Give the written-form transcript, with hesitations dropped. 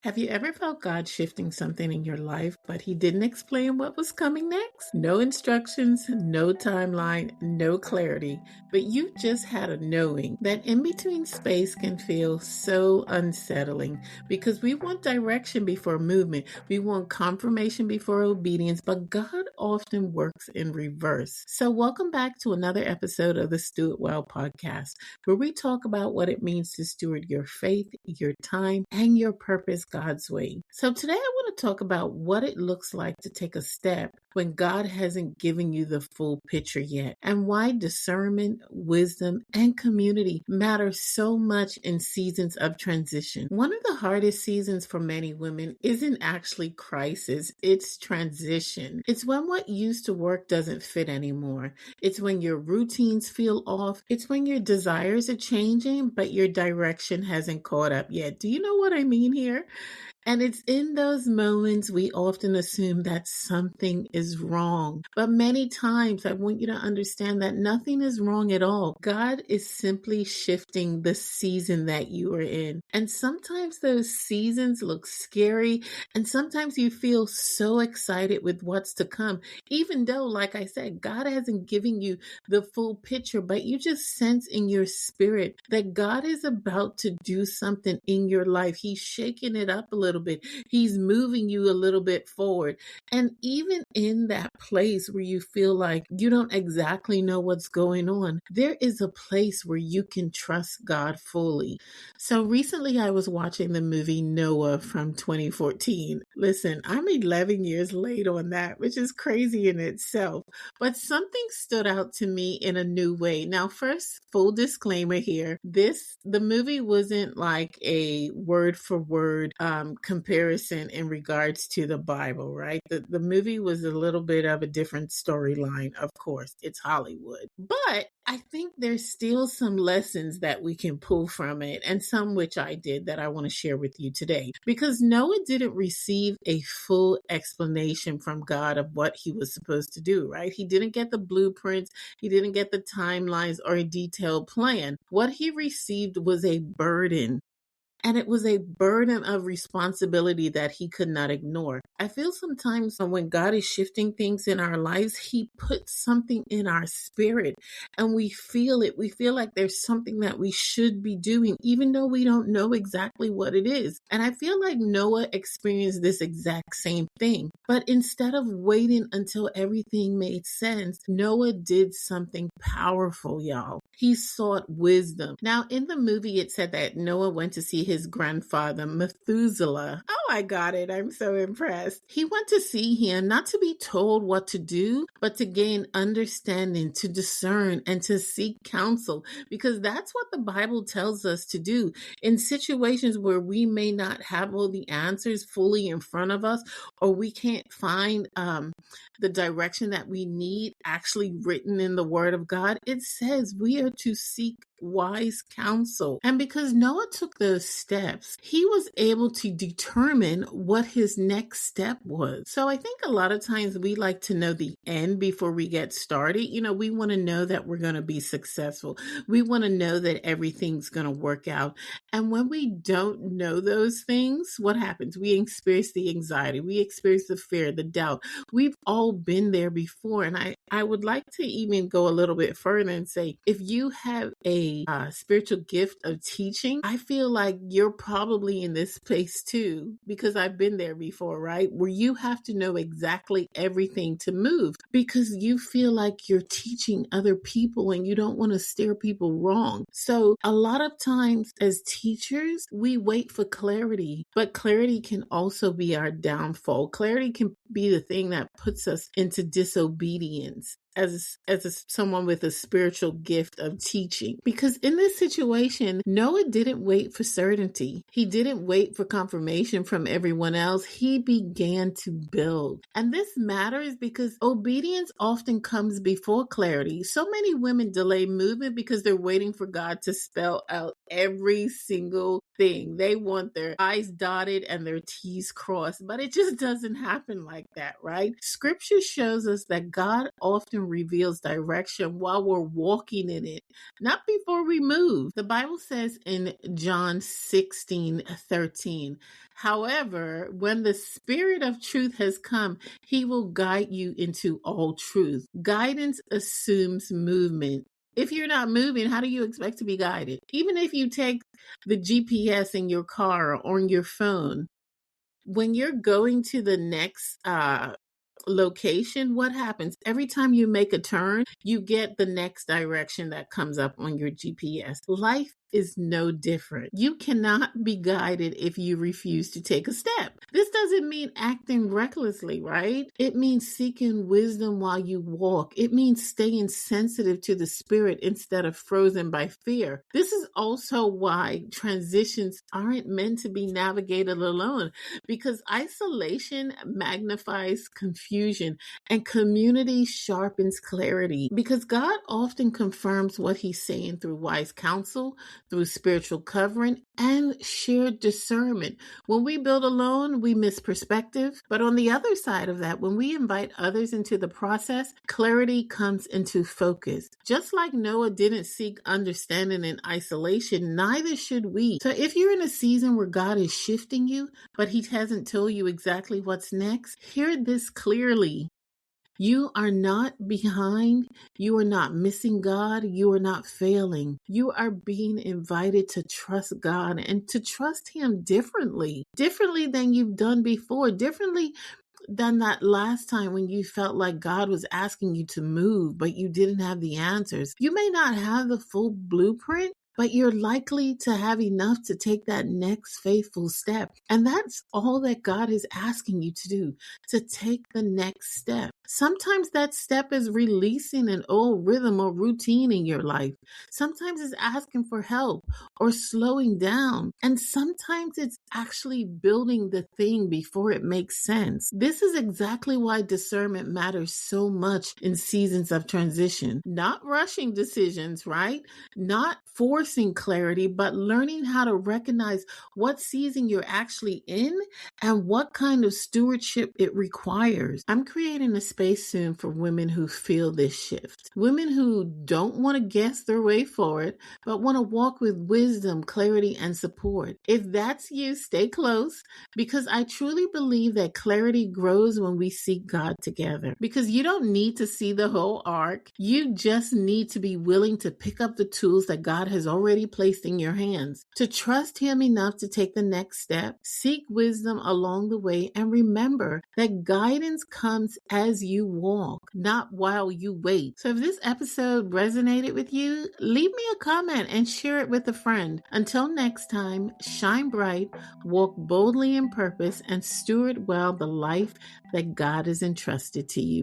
Have you ever felt God shifting something in your life, but He didn't explain what was coming next? No instructions, no timeline, no clarity, but you just had a knowing. That in between space can feel so unsettling because we want direction before movement, we want confirmation before obedience, but God often works in reverse. So, welcome back to another episode of the Steward Well podcast, where we talk about what it means to steward your faith, your time, and your purpose God's way. So today I want to talk about what it looks like to take a step when God hasn't given you the full picture yet, and why discernment, wisdom, and community matter so much in seasons of transition. One of the hardest seasons for many women isn't actually crisis, it's transition. It's when what used to work doesn't fit anymore. It's when your routines feel off. It's when your desires are changing, but your direction hasn't caught up yet. Do you know what I mean here? And it's in those moments we often assume that something is wrong. But many times I want you to understand that nothing is wrong at all. God is simply shifting the season that you are in. And sometimes those seasons look scary, and sometimes you feel so excited with what's to come, even though, like I said, God hasn't given you the full picture, but you just sense in your spirit that God is about to do something in your life. He's shaking it up a little bit. He's moving you a little bit forward. And even in that place where you feel like you don't exactly know what's going on, there is a place where you can trust God fully. So recently I was watching the movie Noah from 2014. Listen, I'm 11 years late on that, which is crazy in itself, but something stood out to me in a new way. Now, first, full disclaimer here, the movie wasn't like a word for word comparison in regards to the Bible, right? The movie was a little bit of a different storyline, of course. It's Hollywood. But I think there's still some lessons that we can pull from it, and some which I did that I want to share with you today. Because Noah didn't receive a full explanation from God of what he was supposed to do, right? He didn't get the blueprints, he didn't get the timelines or a detailed plan. What he received was a burden. And it was a burden of responsibility that he could not ignore. I feel sometimes when God is shifting things in our lives, he puts something in our spirit and we feel it. We feel like there's something that we should be doing, even though we don't know exactly what it is. And I feel like Noah experienced this exact same thing. But instead of waiting until everything made sense, Noah did something powerful, y'all. He sought wisdom. Now, in the movie, it said that Noah went to see his grandfather, Methuselah. Oh, I got it. I'm so impressed. He went to see him not to be told what to do, but to gain understanding, to discern, and to seek counsel, because that's what the Bible tells us to do. In situations where we may not have all the answers fully in front of us, or we can't find the direction that we need actually written in the Word of God, it says we are to seek wise counsel. And because Noah took those steps, he was able to determine what his next step was. So I think a lot of times we like to know the end before we get started. You know, we want to know that we're going to be successful. We want to know that everything's going to work out. And when we don't know those things, what happens? We experience the anxiety. We experience the fear, the doubt. We've all been there before. And I would like to even go a little bit further and say, if you have a spiritual gift of teaching, I feel like you're probably in this place too, because I've been there before, right? Where you have to know exactly everything to move because you feel like you're teaching other people and you don't want to steer people wrong. So a lot of times as teachers, we wait for clarity, but clarity can also be our downfall. Clarity can be the thing that puts us into disobedience as someone with a spiritual gift of teaching. Because in this situation, Noah didn't wait for certainty. He didn't wait for confirmation from everyone else. He began to build. And this matters because obedience often comes before clarity. So many women delay movement because they're waiting for God to spell out every single thing. They want their I's dotted and their T's crossed, but it just doesn't happen like that, right? Scripture shows us that God often reveals direction while we're walking in it, not before we move. The Bible says in John 16:13, however, when the Spirit of truth has come, he will guide you into all truth. Guidance assumes movement. If you're not moving, how do you expect to be guided? Even if you take the GPS in your car or on your phone, when you're going to the next location, what happens? Every time you make a turn, you get the next direction that comes up on your GPS. Life is no different. You cannot be guided if you refuse to take a step. This doesn't mean acting recklessly, right? It means seeking wisdom while you walk. It means staying sensitive to the Spirit instead of frozen by fear. This is also why transitions aren't meant to be navigated alone, because isolation magnifies confusion and community sharpens clarity. Because God often confirms what he's saying through wise counsel, through spiritual covering, and shared discernment. When we build alone, we miss perspective. But on the other side of that, when we invite others into the process, clarity comes into focus. Just like Noah didn't seek understanding in isolation, neither should we. So if you're in a season where God is shifting you, but he hasn't told you exactly what's next, hear this clearly. You are not behind. You are not missing God. You are not failing. You are being invited to trust God and to trust him differently than you've done before, differently than that last time when you felt like God was asking you to move, but you didn't have the answers. You may not have the full blueprint, but you're likely to have enough to take that next faithful step. And that's all that God is asking you to do, to take the next step. Sometimes that step is releasing an old rhythm or routine in your life. Sometimes it's asking for help or slowing down. And sometimes it's actually building the thing before it makes sense. This is exactly why discernment matters so much in seasons of transition. Not rushing decisions, right? Not forcing clarity, but learning how to recognize what season you're actually in and what kind of stewardship it requires. I'm creating a space soon for women who feel this shift. Women who don't want to guess their way forward, but want to walk with wisdom, clarity, and support. If that's you, stay close, because I truly believe that clarity grows when we seek God together. Because you don't need to see the whole arc. You just need to be willing to pick up the tools that God has already placed in your hands, to trust him enough to take the next step, seek wisdom along the way, and remember that guidance comes as you walk, not while you wait. So if this episode resonated with you, leave me a comment and share it with a friend. Until next time, shine bright, walk boldly in purpose, and steward well the life that God has entrusted to you.